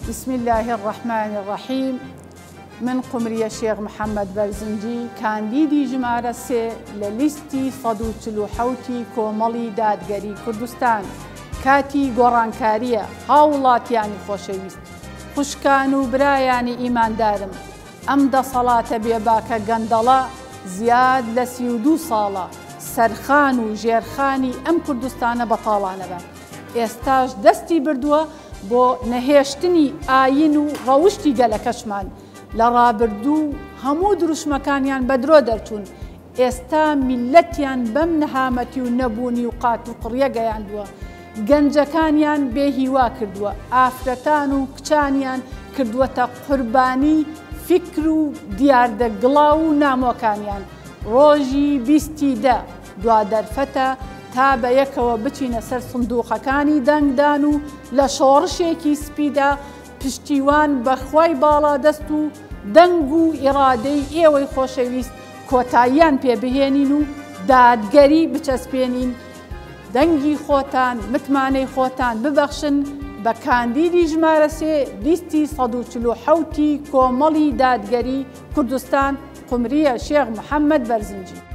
بسم الله الرحمن الرحيم. من قمرية شيخ محمد برزنجي كانديدي ژمارە 3 لە لیستی 147 کۆمەڵی دادگەری کوردستان. کاتی گۆڕانکاریە هاوڵاتیانی خۆشەویست، خوشکان و برایانی ئیماندارم، ئەم دەسەڵاتە بێباکە گەندەڵە زیاد لە 32 ساڵە سەرخان و ژێرخانی ئەم کوردستانە بەتاڵانەبە. ئێستاش دەستی بردووە بۆ نەهێشتنی ئاین و ڕەوشتی گەلەکەشمان. لە ڕابردوو هەموو دروشمەکانیان بەدرۆ دەرچوون، ئێستا میلەتیان بەم نەهامەتی و نەبوونی و قات و قڕیە گەیاندووە، گەنجەکانیان بێهیوا کردووە، ئافرەتان و کچانیان کردووەتە قوربانی فکر و دیاردەگڵاو و نامۆکانیان. ڕۆژی 20 دوادەرفەتە تا بە یەکەوە بچینە سەر سندوقەکانی دەنگدان و لە شۆڕشێکی سپیدا پشتیوان بەخوای باڵا دەست و دەنگ و ئیرادەی ئێوەی خۆشەویست کۆتاییان پێبهێنین و دادگەری بچەسپێنین. دەنگی خۆتان، متمانەی خۆتان ببەخشن بە کاندیدی ژمارە 3 لیستی 147 کۆمەڵی دادگەری کوردستان، قمرية شيخ محمد برزنجي.